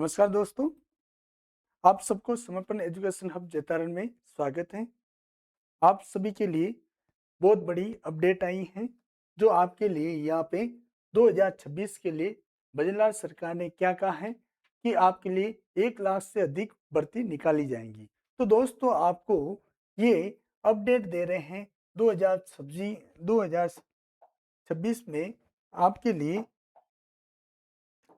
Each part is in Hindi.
नमस्कार दोस्तों, आप सबको समर्पण एजुकेशन हब जैतारण में स्वागत है। आप सभी के लिए बहुत बड़ी अपडेट आई है, जो आपके लिए यहाँ पे 2026 के लिए भजनलाल सरकार ने क्या कहा है कि आपके लिए 1 लाख से अधिक भर्ती निकाली जाएंगी। तो दोस्तों आपको ये अपडेट दे रहे हैं 2026 में आपके लिए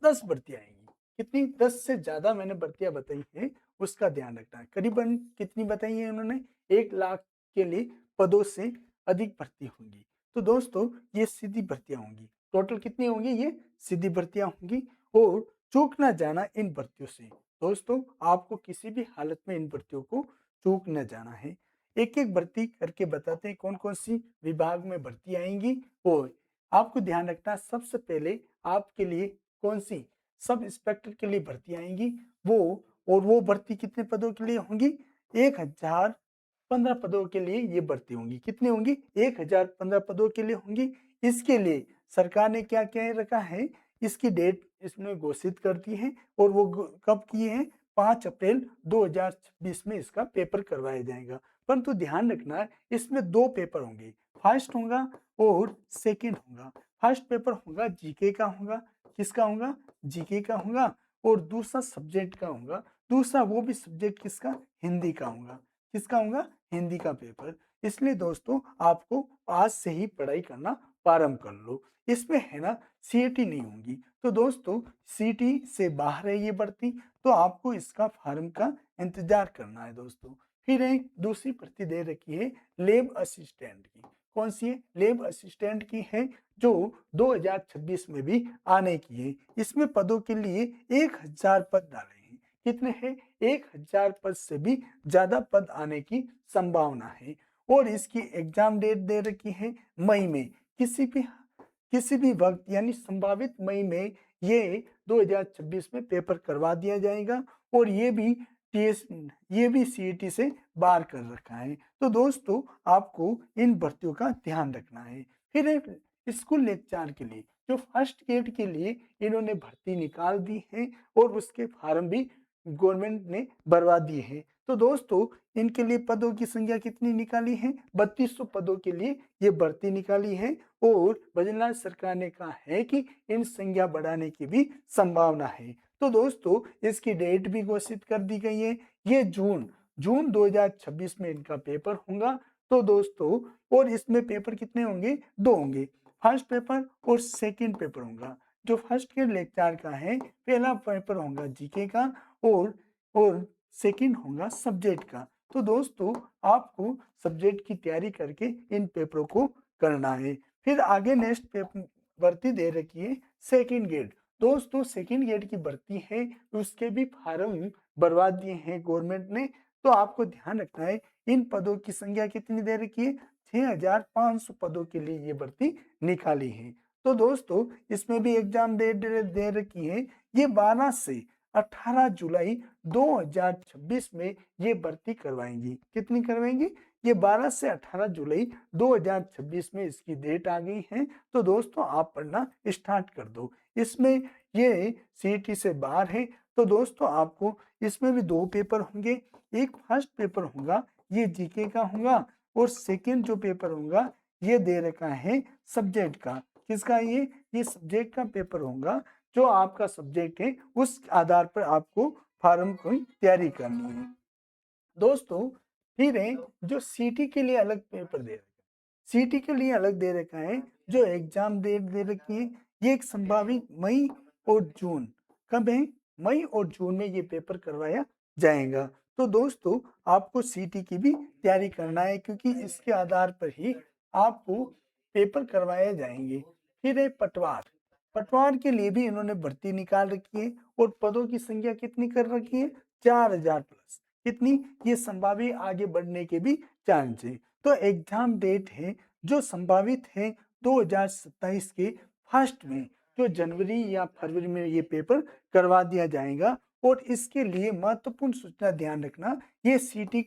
10 भर्तियाँ आएँगी। कितनी? 10 से ज़्यादा मैंने भर्तियाँ बताई हैं, उसका ध्यान रखना है। करीबन कितनी बताई है उन्होंने? 1 लाख के लिए पदों से अधिक भर्ती होंगी। तो दोस्तों ये सीधी भर्तियाँ होंगी। टोटल कितनी होंगी? ये सीधी भर्तियाँ होंगी और चूक ना जाना इन भर्तियों से। दोस्तों आपको किसी भी हालत में इन भर्तियों को चूक ना जाना है। एक-एक भर्ती करके बताते हैं कौन-कौन सी विभाग में भर्ती आएँगी और आपको ध्यान रखना है सबसे पहले आपके लिए कौन-सी सब इंस्पेक्टर के लिए भर्ती आएँगी वो और वो भर्ती कितने पदों के लिए होंगी? 1015 पदों के लिए ये भर्ती होंगी। कितनी होंगी? 1015 पदों के लिए होंगी। इसके लिए सरकार ने क्या कह रखा है, इसकी डेट इसने घोषित कर दी है और वो कब की है? 5 अप्रैल 2026 में इसका पेपर करवाया जाएगा। परंतु ध्यान रखना है इसमें 2 पेपर होंगे, फर्स्ट होगा और सेकंड होगा। फर्स्ट पेपर होगा जीके का होगा, किसका होगा? जीके का होगा और दूसरा सब्जेक्ट का होगा। दूसरा वो भी सब्जेक्ट किसका? हिंदी का होगा। किसका होगा? हिंदी का पेपर। इसलिए दोस्तों आपको आज से ही पढ़ाई करना प्रारंभ कर लो। इसमें है ना सीईटी नहीं होगी। तो दोस्तों सीईटी से बाहर है ये भर्ती, तो आपको इसका फॉर्म का इंतज़ार करना है दोस्तों। फिर एक दूसरी भर्ती दे रखी है लैब असिस्टेंट की। कौन-सी है? लैब असिस्टेंट की है जो 2026 में भी आने की है। इसमें पदों के लिए 1000 पद डाले हैं। कितने हैं? 1000 पद से भी ज़्यादा पद आने की संभावना है और इसकी एग्ज़ाम डेट दे रखी है मई में। किसी भी वक़्त यानी संभावित मई में ये 2026 में पेपर करवा दिया जाएगा और ये भी सीईटी से बाहर कर रखा है। तो दोस्तों आपको इन भर्तियों का ध्यान रखना है। फिर एक स्कूल लेक्चरर के लिए जो फर्स्ट ग्रेड के लिए इन्होंने भर्ती निकाल दी है और उसके फॉर्म भी गवर्नमेंट ने भरवा दिए हैं। तो दोस्तों इनके लिए पदों की संख्या कितनी निकाली है? 3200 पदों के लिए ये भर्ती निकाली है और भजनलाल सरकार ने कहा है कि इन संख्या बढ़ाने की भी संभावना है। तो दोस्तों इसकी डेट भी घोषित कर दी गई है। ये जून 2026 में इनका पेपर होगा। तो दोस्तों और इसमें पेपर कितने होंगे? 2 होंगे। फर्स्ट पेपर और सेकंड पेपर होगा। जो फर्स्ट के लेक्चर का है, पहला पेपर होगा जीके का और सेकंड होगा सब्जेक्ट का। तो दोस्तों आपको सब्जेक्ट की तैयारी करके इन पेपरों को करना है। फिर आगे नेक्स्ट भर्ती दे रखी है सेकंड ग्रेड। दोस्तों सेकंड ग्रेड की भर्ती है, उसके भी फॉर्म भरवा दिए हैं गवर्नमेंट ने। तो आपको ध्यान रखना है इन पदों की संख्या कितनी दे रखी है? 6500 पदों के लिए ये भर्ती निकाली है। तो दोस्तों इसमें भी एग्जाम दे रखी है। ये 12 से 18 जुलाई 2026 में ये भर्ती करवाएंगी। कितनी करवाएंगी? ये 12 से 18 जुलाई 2026 में इसकी डेट आ गई है। तो दोस्तों आप पढ़ना स्टार्ट कर दो। इसमें ये सीईटी से बाहर है। तो दोस्तों आपको इसमें भी 2 पेपर होंगे। एक फर्स्ट पेपर होगा, ये जीके का होगा और सेकंड जो पेपर होगा, ये दे रखा है सब्जेक्ट का। किसका ये? ये सब्जेक्ट का पेपर होगा। जो आपका सब्जेक्ट है, उस आधार पर आपको फॉर्म की तैयारी करनी है। दोस्तों फिर है जो सीटी के लिए अलग पेपर दे रखा है। सीटी के लिए अलग दे रखा है, जो एग्जाम डेट दे रखी है, ये एक संभावित मई और जून। कब है? मई और जून में ये पेपर करवाया जाएगा। तो दोस्तों आपको सीटी की भी तैयारी करना है क्योंकि इसके आधार पर ही आपको पेपर करवाए जाएंगे। फिर है पटवार। पटवार के लिए भी इन्होंने भर्ती निकाल रखी है और पदों की संख्या कितनी कर रखी है? 4000 प्लस। कितनी? ये संभावित आगे बढ़ने के भी चांस है। तो एग्जाम डेट है जो संभावित है 2027 के फर्स्ट में, जो जनवरी या फरवरी में ये पेपर करवा दिया जाएगा और इसके लिए महत्वपूर्ण सूचना ध्यान रखना, ये सीटी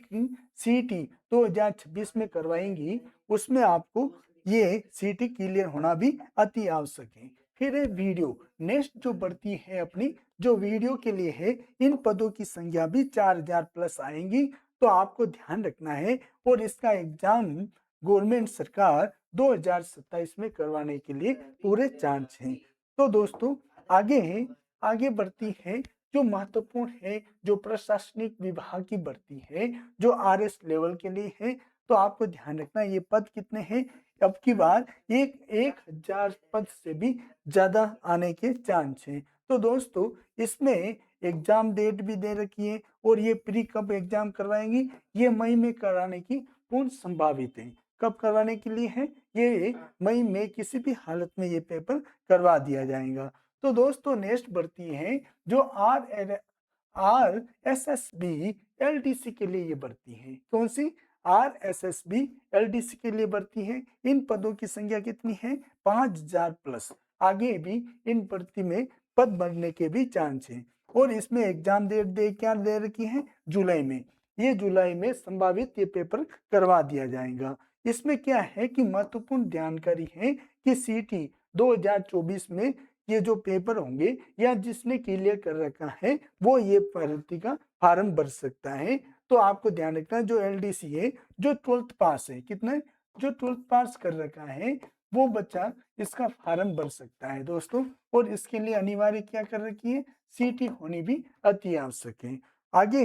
2026 में करवाएंगी, उसमें आपको ये सीटी क्लियर होना भी अति आवश्यक है। फिर है वीडियो। नेक्स्ट जो बढ़ती है अपनी जो वीडियो के लिए है, इन पदों की संख्या भी 4000 प्लस आएंगी। तो आपको ध्यान रखना है और इसका एग्जाम गवर्नमेंट सरकार 2027 में करवाने के लिए पूरे चांस हैं। तो दोस्तों आगे बढ़ती है जो महत्वपूर्ण है, जो प्रशासनिक विभाग की भर्ती है, जो आरएस लेवल के लिए है। तो आपको ध्यान रखना ये पद कितने हैं, अब की बार 1000 पद से भी ज्यादा आने के चांस हैं। तो दोस्तों इसमें एग्जाम डेट भी दे रखी है और ये प्री कब एग्जाम करवाएंगी, ये मई में कराने की पूर्ण संभावित है। कब करवाने के लिए है, ये मई में किसी भी हालत में ये पेपर करवा दिया जाएगा। तो दोस्तों नेक्स्ट बढ़ती है जो RSSB LDC के लिए ये बढ़ती है। कौन सी, RSSB LDC के लिए बढ़ती है। इन पदों की संख्या कितनी है, 5000 प्लस। आगे भी इन भर्ती में पद बढ़ने के भी चांस हैं और इसमें एग्जाम डेट क्या दे रखी है, जुलाई में। ये जुलाई में संभावित ये पेपर करवा दिया जाएगा। इसमें क्या है कि महत्वपूर्ण जानकारी है कि सीटी 2024 में ये जो पेपर होंगे या जिसने क्लियर कर रखा है वो ये भर्ती का फार्म भर सकता है। तो आपको ध्यान रखना है जो एलडीसी है, जो 12th पास है, कितना, जो 12th पास कर रखा है वो बच्चा इसका फार्म भर सकता है दोस्तों। और इसके लिए अनिवार्य क्या कर रखी है, सीटी होनी भी अति आवश्यक है। आगे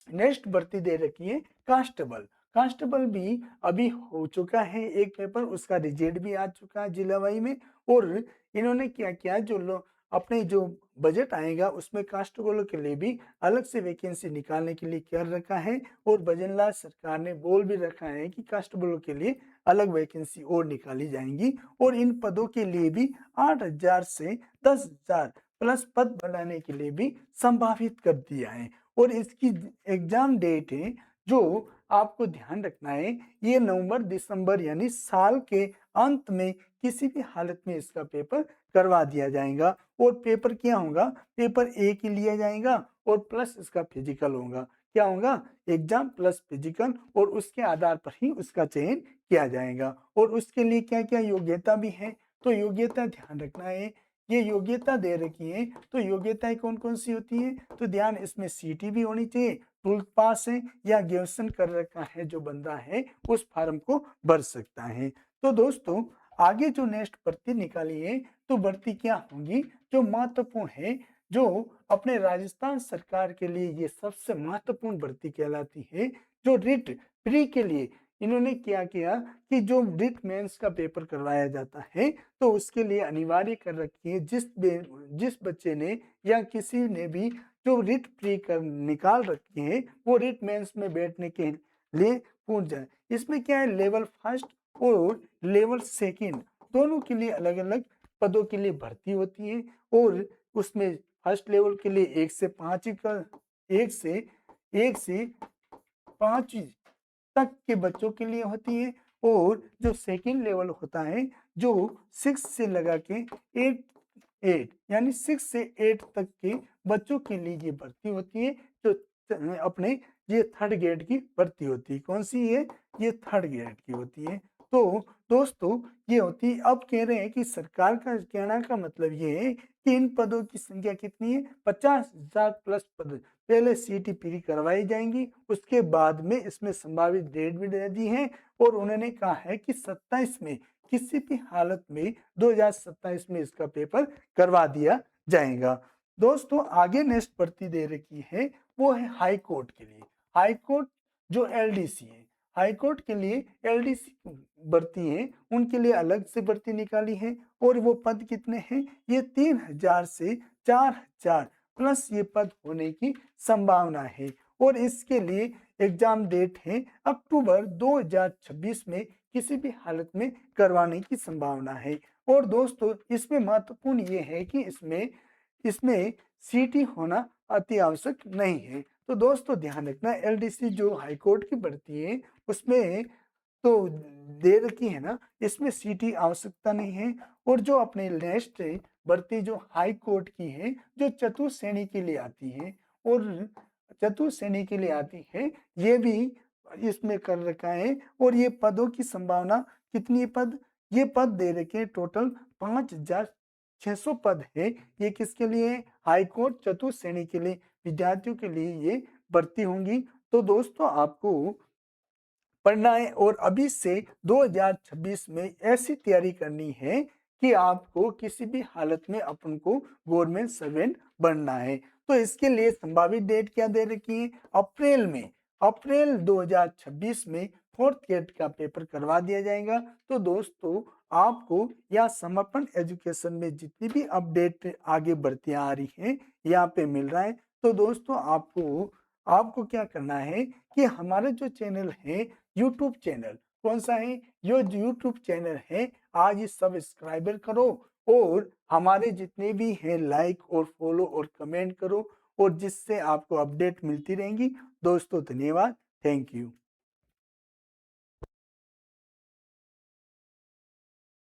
नेक्स्ट भर्ती दे रखी है कांस्टेबल। कांस्टेबल भी अभी हो चुका है एक पेपर, उसका रिजल्ट भी आ चुका है जिला वाई में। और इन्होंने क्या किया, जो लोग अपने जो बजट आएगा उसमें कांस्टेबलों के लिए भी अलग से वैकेंसी निकालने के लिए कर रखा है। और भजनलाल सरकार ने बोल भी रखा है कि कांस्टेबलों के लिए अलग वैकेंसी और निकाली जाएंगी और इन पदों के लिए भी 8000 से 10000 प्लस पद बढ़ाने के लिए भी संभावित कर दिया है। और इसकी एग्जाम डेट है जो आपको ध्यान रखना है, ये नवंबर दिसंबर यानी साल के अंत में किसी भी हालत में इसका पेपर करवा दिया जाएगा। और पेपर क्या होगा, पेपर एक ही लिया जाएगा और प्लस इसका फिजिकल होगा। क्या होगा, एग्जाम प्लस फिजिकल, और उसके आधार पर ही उसका चयन किया जाएगा। और उसके लिए क्या क्या योग्यता भी है, तो योग्यता ध्यान रखना है, ये योग्यता दे रखी है। तो योग्यताएं कौन कौन सी होती है, तो ध्यान, इसमें सीटी भी होनी चाहिए, 12th पास है या ग्रेजुएशन कर रखा है जो बंदा है उस फार्म को भर सकता है। तो दोस्तों आगे जो नेक्स्ट भर्ती निकाली है, तो भर्ती क्या होगी जो महत्वपूर्ण है, जो अपने राजस्थान सरकार के लिए ये सबसे महत्वपूर्ण भर्ती कहलाती है। जो रिट प्री के लिए इन्होंने क्या किया कि जो रिट मेंस का पेपर करवाया जाता है तो उसके लिए अनिवार्य कर रखी है, जिस बच्चे ने या किसी ने भी जो रिट प्री कर निकाल रखी है वो रिट मेंस में बैठने के लिए पहुंच जाए। इसमें क्या है, लेवल फर्स्ट और लेवल सेकंड दोनों के लिए अलग अलग पदों के लिए भर्ती होती है। और उसमें फर्स्ट लेवल के लिए 1 से 5 तक के बच्चों के लिए होती है। और जो सेकंड लेवल होता है जो 6 से लगा के 8 यानी 6 से 8 तक के बच्चों के लिए ये भर्ती होती है। जो अपने ये थर्ड ग्रेड की भर्ती होती है। कौन सी है, ये थर्ड ग्रेड की होती है। तो दोस्तों ये होती है, अब कह रहे हैं कि सरकार का कहना का मतलब ये है कि इन पदों की संख्या कितनी है, 50,000 प्लस पद पहले सीटी प्री करवाई जाएंगी, उसके बाद में इसमें संभावित डेट भी दे दी है। और उन्होंने कहा है कि 27 में किसी भी हालत में 2027 में इसका पेपर करवा दिया जाएगा। दोस्तों आगे नेक्स्ट भर्ती दे रखी है वो है हाई कोर्ट के लिए। हाई कोर्ट जो एलडीसी है, हाई कोर्ट के लिए एलडीसी भर्ती है, उनके लिए अलग से भर्ती निकाली है। और वो पद कितने हैं, ये 3000 से 4000 प्लस ये पद होने की संभावना है। और इसके लिए एग्जाम डेट है अक्टूबर 2026 में किसी भी हालत में करवाने की संभावना है। और दोस्तों इसमें महत्वपूर्ण ये है कि इसमें सीटी होना अति आवश्यक नहीं है। तो दोस्तों ध्यान रखना, एलडीसी जो हाई कोर्ट की भर्ती है उसमें तो दे रखी है ना, इसमें सीटी आवश्यकता नहीं है। और जो अपने नेक्स्ट भर्ती जो हाई कोर्ट की है जो चतुर्थ श्रेणी के लिए आती है, और चतुर्थ श्रेणी के लिए आती है, ये भी इसमें कर रखा है। और ये पदों की संभावना कितनी पद, ये पद दे रखे हैं टोटल 5000 600 पद है, ये किसके लिए है? हाई कोर्ट चतुर्थ श्रेणी के लिए विद्यार्थियों के लिए ये भर्ती होंगी। तो दोस्तों आपको पढ़ना है और अभी से 2026 में ऐसी तैयारी करनी है कि आपको किसी भी हालत में अपन को गवर्नमेंट सर्वेंट बनना है। तो इसके लिए संभावित डेट क्या दे रखी है? अप्रैल में, अप्रैल 2026 में फोर्थ गेट का पेपर करवा दिया जाएगा। तो दोस्तों आपको यहाँ समर्पण एजुकेशन में जितनी भी अपडेट आगे बढ़तियां आ रही हैं यहाँ पे मिल रहा है। तो दोस्तों आपको आपको क्या करना है कि हमारा जो चैनल है यूट्यूब चैनल कौन सा है? यो यूट्यूब चैनल है, आज ही सब्सक्राइबर करो और हमारे जितने भी हैं लाइक और फॉलो और कमेंट करो और जिससे आपको अपडेट मिलती रहेंगी। दोस्तों धन्यवाद, थैंक यू।